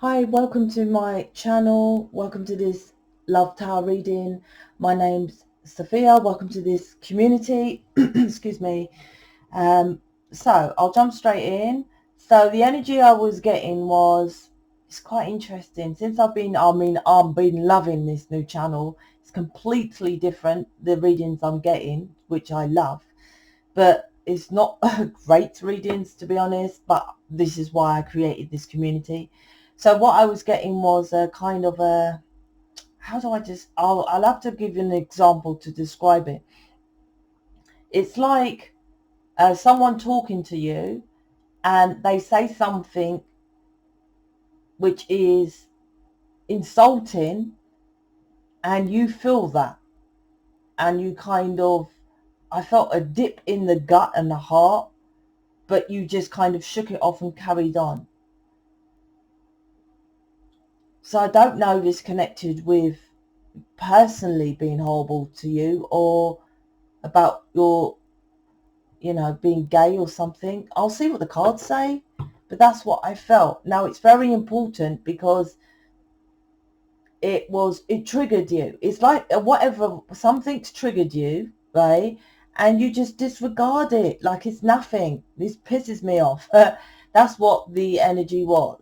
Hi, welcome to my channel. Welcome to this Love Tower reading. My name's Sophia. Welcome to this community. Excuse me. So I'll jump straight in. So the energy I was getting was, it's quite interesting. Since I've been loving this new channel. It's completely different, the readings I'm getting, which I love. But it's not great readings, to be honest, but this is why I created this community. So what I was getting was a kind of a, I'll have to give you an example to describe it. It's like someone talking to you and they say something which is insulting, and you feel that, and you kind of, I felt a dip in the gut and the heart, but you just kind of shook it off and carried on. So I don't know if it's connected with personally being horrible to you, or about your, being gay or something. I'll see what the cards say, but that's what I felt. Now, it's very important because it triggered you. It's like whatever, something's triggered you, right? And you just disregard it like it's nothing. This pisses me off. That's what the energy was.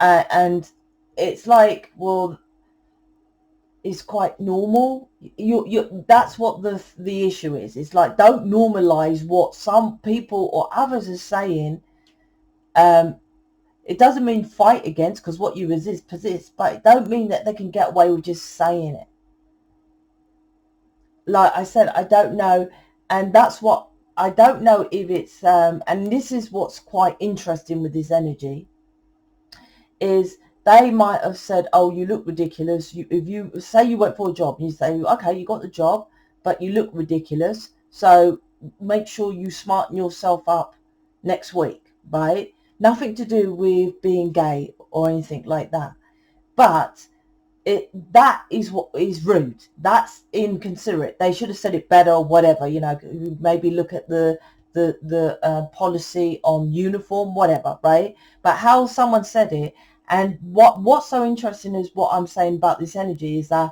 And it's like, well, it's quite normal. You that's what the issue is. It's like, don't normalize what some people or others are saying. It doesn't mean fight against, because what you resist persists, but it don't mean that they can get away with just saying it. Like I said, I don't know, and that's what I don't know if it's and this is what's quite interesting with this energy, is they might have said, oh, you look ridiculous. If you say you went for a job and you say, okay, you got the job, but you look ridiculous, so make sure you smarten yourself up next week, right? Nothing to do with being gay or anything like that. But that is what is rude. That's inconsiderate. They should have said it better, or whatever, maybe look at the policy on uniform, whatever, right? But how someone said it. And what's so interesting is what I'm saying about this energy is that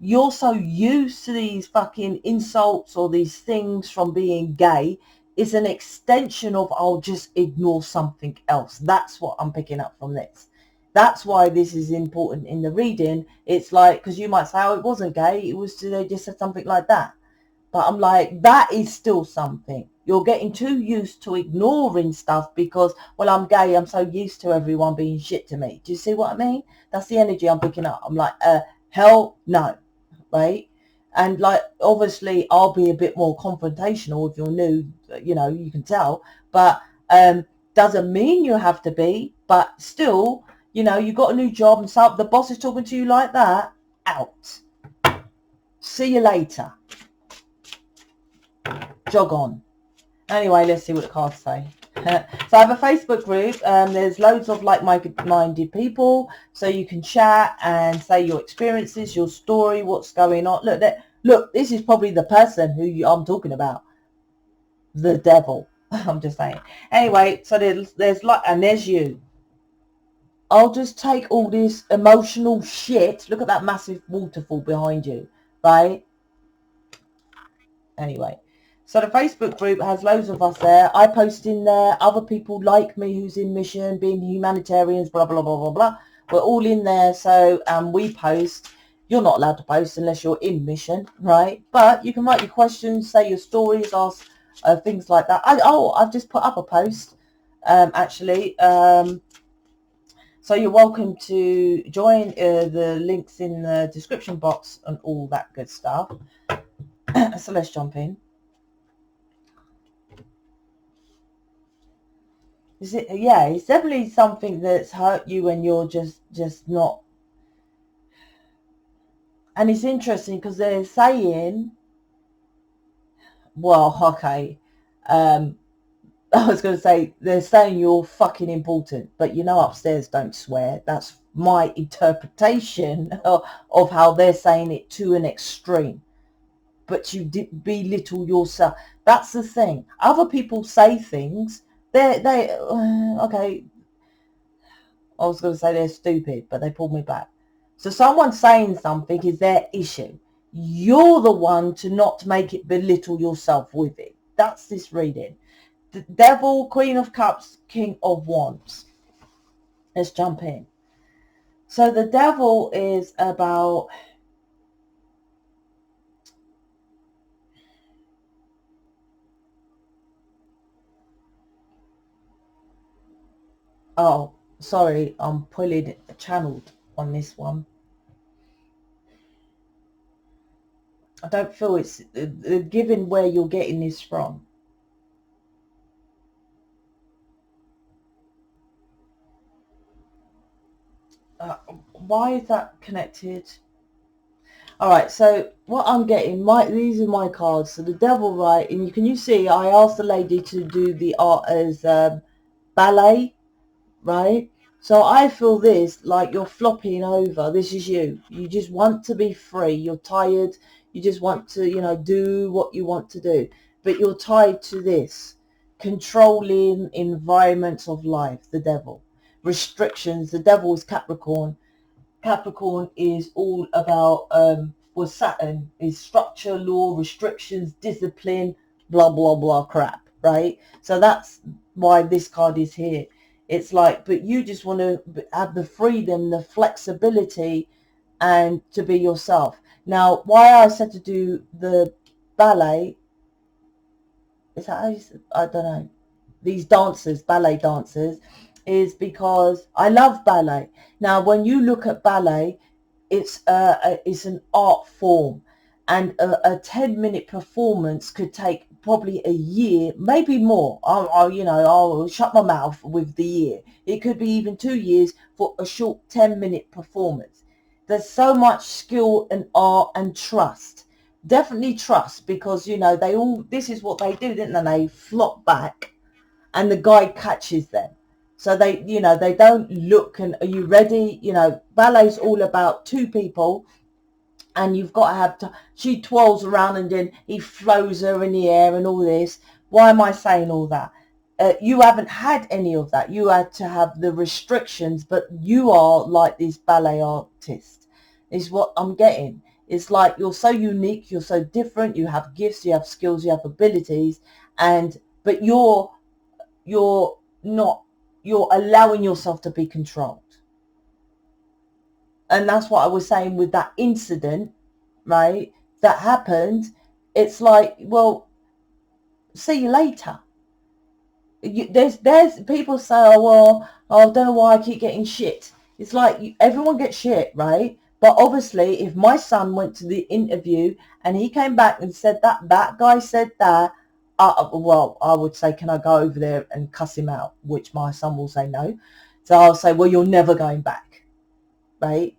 you're so used to these fucking insults or these things from being gay. It's an extension of, I'll just ignore something else. That's what I'm picking up from this. That's why this is important in the reading. It's like, because you might say, oh, it wasn't gay, it was, they just said something like that. But I'm like, that is still something. You're getting too used to ignoring stuff because, well, I'm gay, I'm so used to everyone being shit to me. Do you see what I mean? That's the energy I'm picking up. I'm like, hell no, right? And like, obviously, I'll be a bit more confrontational if you're new, you can tell. But doesn't mean you have to be. But still, you got a new job and so the boss is talking to you like that, out. See you later. Jog on. Anyway, let's see what the cards say. So I have a Facebook group. There's loads of like-minded people, so you can chat and say your experiences, your story, what's going on. Look, this is probably the person who I'm talking about. The devil. I'm just saying. Anyway, so there's like, and there's you. I'll just take all this emotional shit. Look at that massive waterfall behind you, right? Anyway, so the Facebook group has loads of us there. I post in there. Other people like me who's in mission, being humanitarians, blah, blah, blah, blah, blah. We're all in there. So we post. You're not allowed to post unless you're in mission, right? But you can write your questions, say your stories, ask things like that. I've just put up a post, actually. So you're welcome to join. The links in the description box and all that good stuff. So let's jump in. Is it? Yeah, it's definitely something that's hurt you and you're just not. And it's interesting because they're saying, well, okay, I was going to say, they're saying you're fucking important, but upstairs don't swear. That's my interpretation of how they're saying it to an extreme. But you belittle yourself. That's the thing. Other people say things. They okay. I was going to say they're stupid, but they pulled me back. So someone saying something is their issue. You're the one to not make it belittle yourself with it. That's this reading. The Devil, Queen of Cups, King of Wands. Let's jump in. So the Devil is about... Oh, sorry, I'm pulling channeled on this one. I don't feel it's given where you're getting this from. Why is that connected? All right, so what I'm getting, these are my cards. So the Devil, right, and you see I asked the lady to do the art as ballet, right? So I feel this, like you're flopping over. This is you. You just want to be free. You're tired. You just want to, do what you want to do. But you're tied to this. Controlling environments of life, the Devil. Restrictions. The Devil is Capricorn. Capricorn is all about, Saturn is structure, law, restrictions, discipline, blah, blah, blah crap, right? So that's why this card is here. It's like, but you just want to have the freedom, the flexibility, and to be yourself. Now, why I said to do the ballet, is that how you said? I don't know. These dancers, ballet dancers, is because I love ballet. Now, when you look at ballet, it's an art form, and a 10-minute performance could take probably a year, maybe more. I'll shut my mouth with the year. It could be even 2 years for a short 10-minute performance. There's so much skill and art and trust. Definitely trust, because this is what they do, didn't they? They flop back and the guy catches them. So they don't look and, are you ready? Ballet's all about two people, and you've got to have she twirls around and then he flows her in the air and all this. Why am I saying all that? You haven't had any of that. You had to have the restrictions, but you are like this ballet artist, is what I'm getting. It's like you're so unique, you're so different, you have gifts, you have skills, you have abilities, but you're not, you're allowing yourself to be controlled. And that's what I was saying with that incident, right, that happened. It's like, well, see you later. There's people say, I don't know why I keep getting shit. It's like everyone gets shit, right? But obviously, if my son went to the interview and he came back and said that guy said that, well, I would say, can I go over there and cuss him out? Which my son will say no. So I'll say, well, you're never going back, right?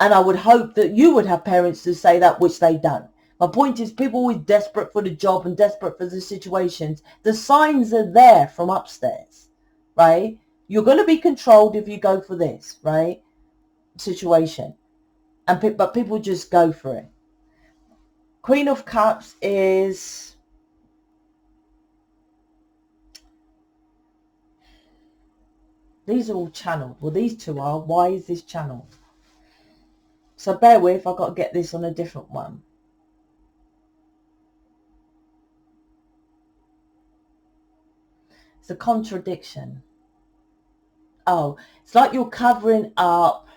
And I would hope that you would have parents to say that, which they don't. My point is, people are always desperate for the job and desperate for the situations. The signs are there from upstairs, right? You're going to be controlled if you go for this, right? Situation. But people just go for it. Queen of Cups is... These are all channeled. Well, these two are. Why is this channeled? So bear with, I've got to get this on a different one. It's a contradiction. Oh, it's like you're covering up.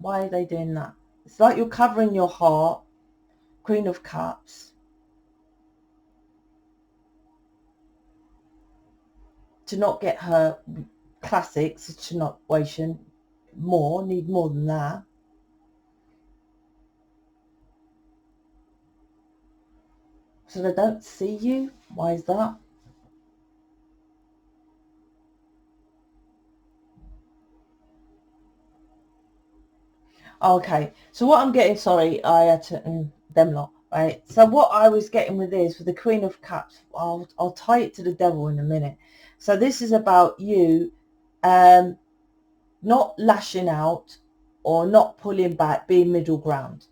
Why are they doing that? It's like you're covering your heart. Queen of Cups. To not get her classic situation. Need more than that. So they don't see you? Why is that? Okay, so what I'm getting, sorry, I had to, them lot, right? So what I was getting with this, with the Queen of Cups, I'll tie it to the Devil in a minute. So this is about you not lashing out or not pulling back, being middle ground.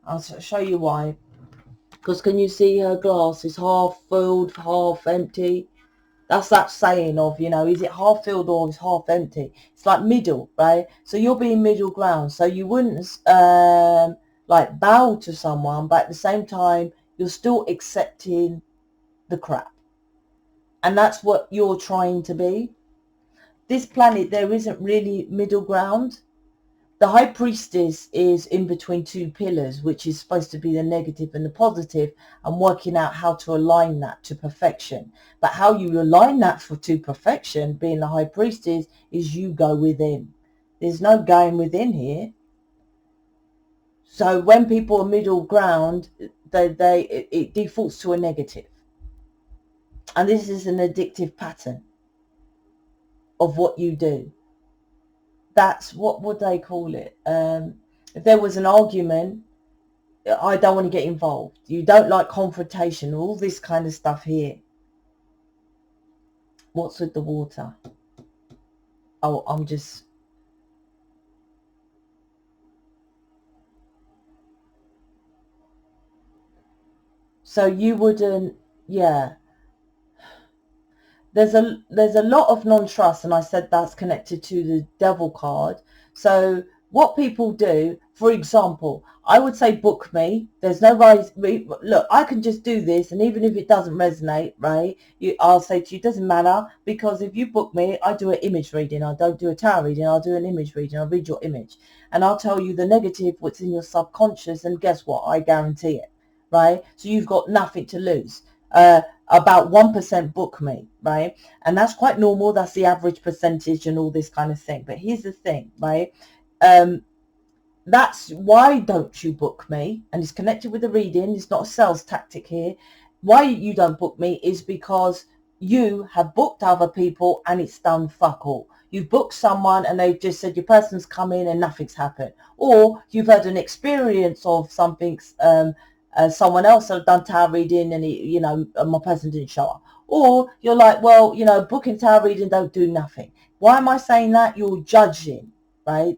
I'll show you why. Because can you see her glass is half filled, half empty? That's that saying of, you know, is it half filled or is half empty? It's like middle, right? So you're being middle ground. So you wouldn't like bow to someone, but at the same time, you're still accepting the crap. And that's what you're trying to be. This planet, there isn't really middle ground. The high priestess is in between two pillars, which is supposed to be the negative and the positive, and working out how to align that to perfection. But how you align that to perfection, being the high priestess, is you go within. There's no going within here. So when people are middle ground, it defaults to a negative. And this is an addictive pattern of what you do. That's, what would they call it? If there was an argument, I don't want to get involved. You don't like confrontation, all this kind of stuff here. What's with the water? Oh, I'm just... So you wouldn't, yeah. There's a lot of non-trust, and I said that's connected to the devil card. So what people do, for example, I would say book me. There's no rise. Look, I can just do this, and even if it doesn't resonate, right, I'll say to you, it doesn't matter, because if you book me, I do an image reading. I don't do a tarot reading. I'll do an image reading. I'll read your image, and I'll tell you the negative, what's in your subconscious, and guess what? I guarantee it, right? So you've got nothing to lose. About 1% book me, right? And that's quite normal. That's the average percentage and all this kind of thing. But here's the thing, right? That's why don't you book me? And it's connected with the reading. It's not a sales tactic here. Why you don't book me is because you have booked other people and it's done fuck all. You've booked someone and they've just said your person's come in and nothing's happened. Or you've had an experience of something, someone else have done tarot reading and my person didn't show up. Or you're like, well, booking tarot reading don't do nothing. Why am I saying that? You're judging, right?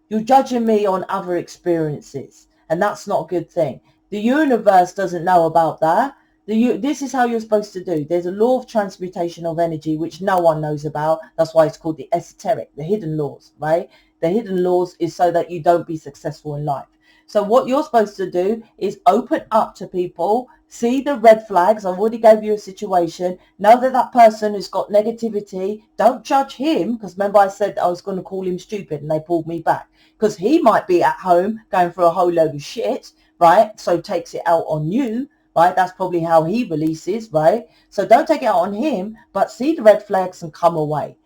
You're judging me on other experiences, and that's not a good thing. The universe doesn't know about that. This is how you're supposed to do. There's a law of transmutation of energy, which no one knows about. That's why it's called the esoteric, the hidden laws, right? The hidden laws is so that you don't be successful in life. So what you're supposed to do is open up to people, see the red flags. I've already gave you a situation. Know that that person has got negativity. Don't judge him, because remember I said I was going to call him stupid and they pulled me back, because he might be at home going through a whole load of shit, right? So takes it out on you, right? That's probably how he releases, right? So don't take it out on him, but see the red flags and come away.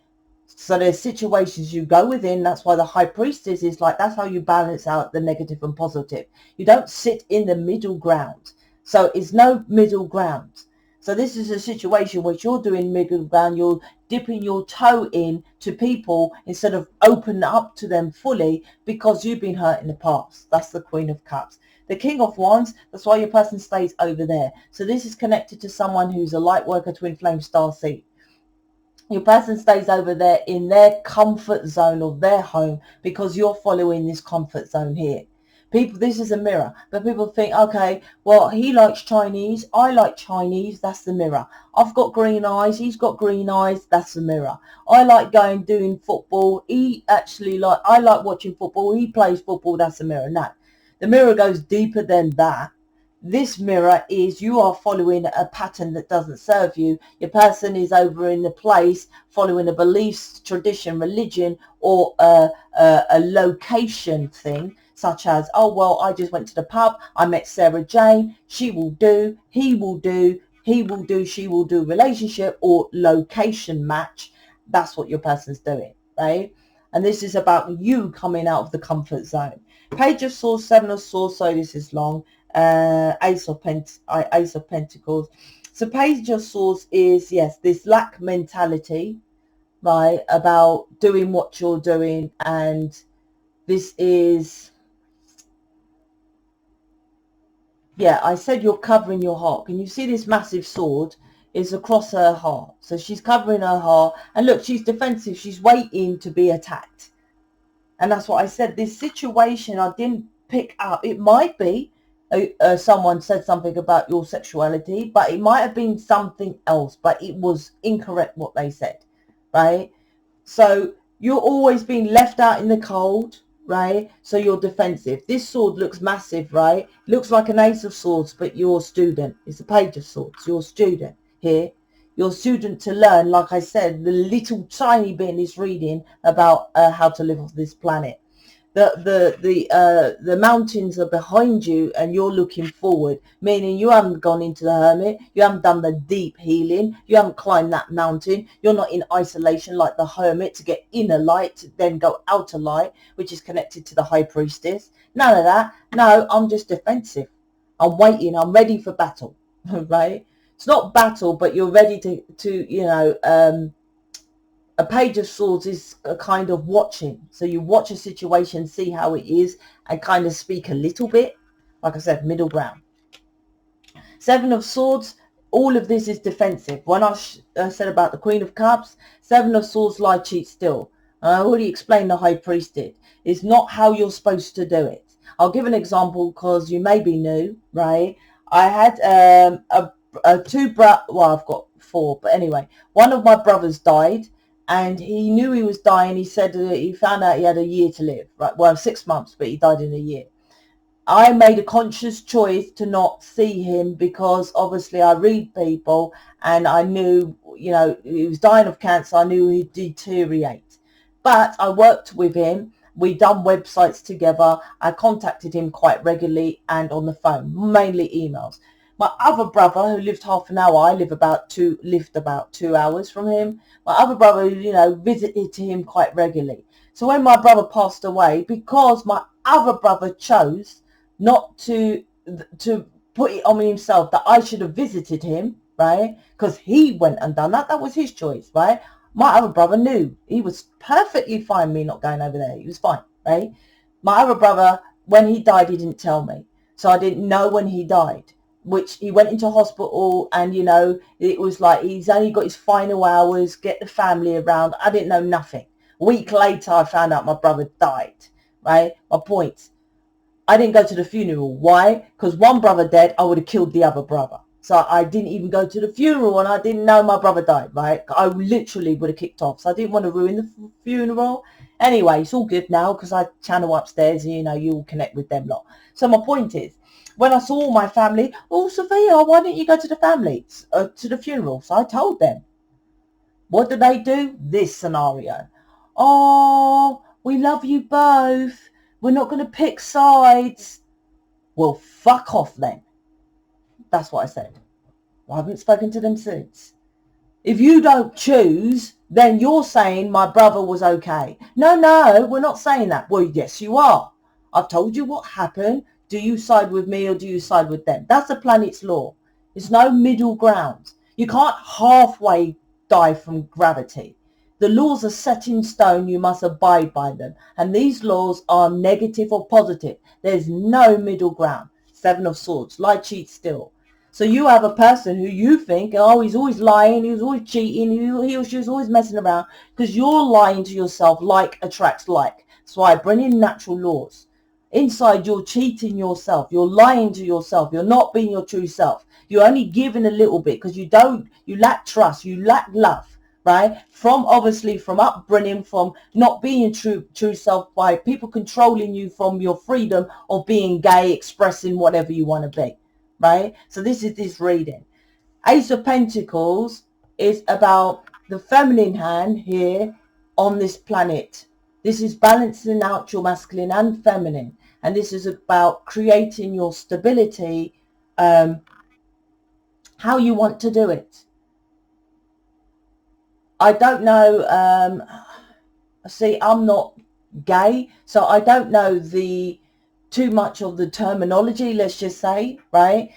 So there's situations you go within. That's why the high priestess is like, that's how you balance out the negative and positive. You don't sit in the middle ground. So it's no middle ground. So this is a situation which you're doing middle ground. You're dipping your toe in to people instead of opening up to them fully, because you've been hurt in the past. That's the Queen of Cups. The King of Wands, that's why your person stays over there. So this is connected to someone who's a light worker, twin flame, starseed. Your person stays over there in their comfort zone of their home, because you're following this comfort zone here. People, this is a mirror, but people think, okay, well, he likes Chinese, I like Chinese, that's the mirror. I've got green eyes, he's got green eyes, that's the mirror. I like doing football, I like watching football, he plays football, that's the mirror. No, the mirror goes deeper than that. This mirror is you are following a pattern that doesn't serve you. Your person is over in the place following a beliefs, tradition, religion, or a location thing, such as, oh, well, I just went to the pub, I met Sarah Jane, she will do, he will do, he will do, she will do, relationship or location match. That's what your person's doing, right? And this is about you coming out of the comfort zone. Page of Swords, Seven of Swords, so this is long. Ace of Pentacles. So Page of Swords is, yes, this lack mentality, right, about doing what you're doing. And this is, yeah, I said you're covering your heart. Can you see this massive sword is across her heart? So she's covering her heart, and look, she's defensive, she's waiting to be attacked. And that's what I said, this situation I didn't pick up. It might be someone said something about your sexuality, but it might have been something else, but it was incorrect what they said, right? So you're always being left out in the cold, right? So you're defensive. This sword looks massive, right? Looks like an ace of swords, but you're a student. It's a page of swords. You're a student here. You're a student to learn, like I said, the little tiny bit in this reading about how to live off this planet. The mountains are behind you and you're looking forward, meaning you haven't gone into the hermit, you haven't done the deep healing, you haven't climbed that mountain, you're not in isolation like the hermit to get inner light to then go outer light, which is connected to the high priestess. None of that. No, I'm just defensive. I'm waiting, I'm ready for battle. Right? It's not battle, but you're ready to you know, a page of swords is a kind of watching. So you watch a situation, see how it is, and kind of speak a little bit. Like I said, middle ground. Seven of Swords, all of this is defensive. When I said about the Queen of Cups, Seven of Swords, lie, cheat, steal. I already explained the High Priest did. It's not how you're supposed to do it. I'll give an example because you may be new, right? I had well, I've got four, but anyway, one of my brothers died. And he knew he was dying. He said he found out he had a year to live. Right, well, 6 months, but he died in a year. I made a conscious choice to not see him because obviously I read people and I knew, you know, he was dying of cancer. I knew he'd deteriorate. But I worked with him. We done websites together. I contacted him quite regularly and on the phone, mainly emails. My other brother, who lived half an hour, I lived about 2 hours from him. My other brother, you know, visited him quite regularly. So when my brother passed away, because my other brother chose not to put it on himself that I should have visited him, right? Because he went and done that. That was his choice, right? My other brother knew. He was perfectly fine me not going over there. He was fine, right? My other brother, when he died, he didn't tell me. So I didn't know when he died, which he went into hospital and, you know, it was like he's only got his final hours, get the family around. I didn't know nothing. A week later, I found out my brother died, right? My point, I didn't go to the funeral. Why? Because one brother dead, I would have killed the other brother. So I didn't even go to the funeral and I didn't know my brother died, right? I literally would have kicked off. So I didn't want to ruin the funeral. Anyway, it's all good now because I channel upstairs and, you know, you'll connect with them lot. So my point is, when I saw my family, oh, Sophia, why didn't you go to the family, to the funeral? So I told them. What did they do? This scenario. Oh, we love you both. We're not going to pick sides. Well, fuck off then. That's what I said. I haven't spoken to them since. If you don't choose, then you're saying my brother was okay. No, we're not saying that. Well, yes, you are. I've told you what happened. Do you side with me or do you side with them? That's the planet's law. There's no middle ground. You can't halfway die from gravity. The laws are set in stone. You must abide by them. And these laws are negative or positive. There's no middle ground. Seven of Swords. Lie, cheat, steal. So you have a person who you think, oh, he's always lying, he's always cheating, he or she's always messing around, because you're lying to yourself. Like attracts like. That's why I bring in natural laws. Inside, you're cheating yourself. You're lying to yourself. You're not being your true self. You're only giving a little bit because you lack trust. You lack love, right? From upbringing, from not being true self, by people controlling you from your freedom of being gay, expressing whatever you want to be. Right? So this is this reading. Ace of Pentacles is about the feminine hand here on this planet. This is balancing out your masculine and feminine. And this is about creating your stability, how you want to do it. I don't know. See, I'm not gay, so I don't know too much of the terminology, let's just say, right?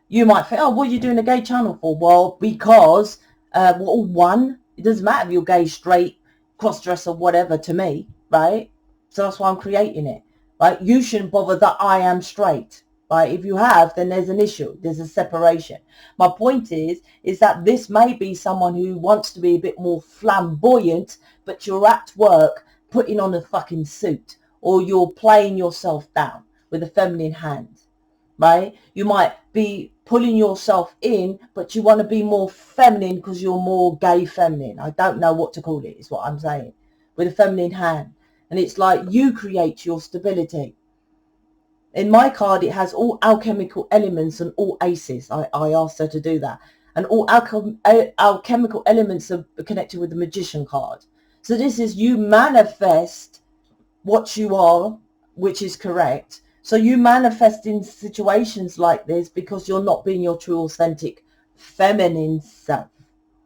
You might think, oh, what are you doing a gay channel for? Well, because, one, it doesn't matter if you're gay, straight, cross-dresser, whatever to me, right? So that's why I'm creating it, right? You shouldn't bother that I am straight, right? If you have, then there's an issue. There's a separation. My point is that this may be someone who wants to be a bit more flamboyant, but you're at work putting on a fucking suit, or you're playing yourself down with a feminine hand. right? You might be pulling yourself in, but you want to be more feminine because you're more gay feminine. I don't know what to call it, is what I'm saying, with a feminine hand. And it's like you create your stability. In my card, it has all alchemical elements and all aces. I asked her to do that. And all alchemical elements are connected with the magician card. So this is you manifest what you are, which is correct. So you manifest in situations like this because you're not being your true, authentic, feminine self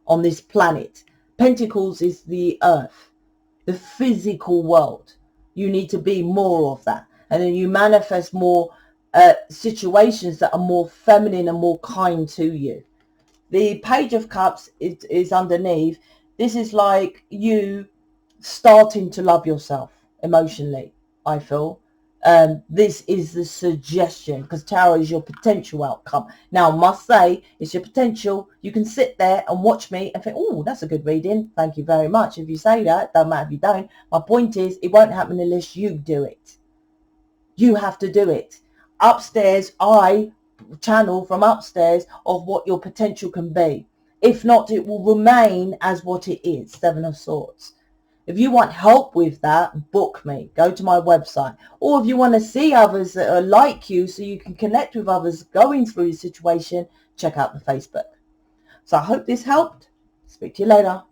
on this planet. Pentacles is the earth, the physical world. You need to be more of that. And then you manifest more situations that are more feminine and more kind to you. The Page of Cups is underneath. This is like you starting to love yourself emotionally, I feel. This is the suggestion, because Tarot is your potential outcome. Now, I must say, it's your potential. You can sit there and watch me and think, oh, that's a good reading. Thank you very much. If you say that, don't matter if you don't. My point is, it won't happen unless you do it. You have to do it. Upstairs, I channel from upstairs of what your potential can be. If not, it will remain as what it is. Seven of Swords. If you want help with that, book me. Go to my website. Or if you want to see others that are like you so you can connect with others going through the situation, check out the Facebook. So I hope this helped. Speak to you later.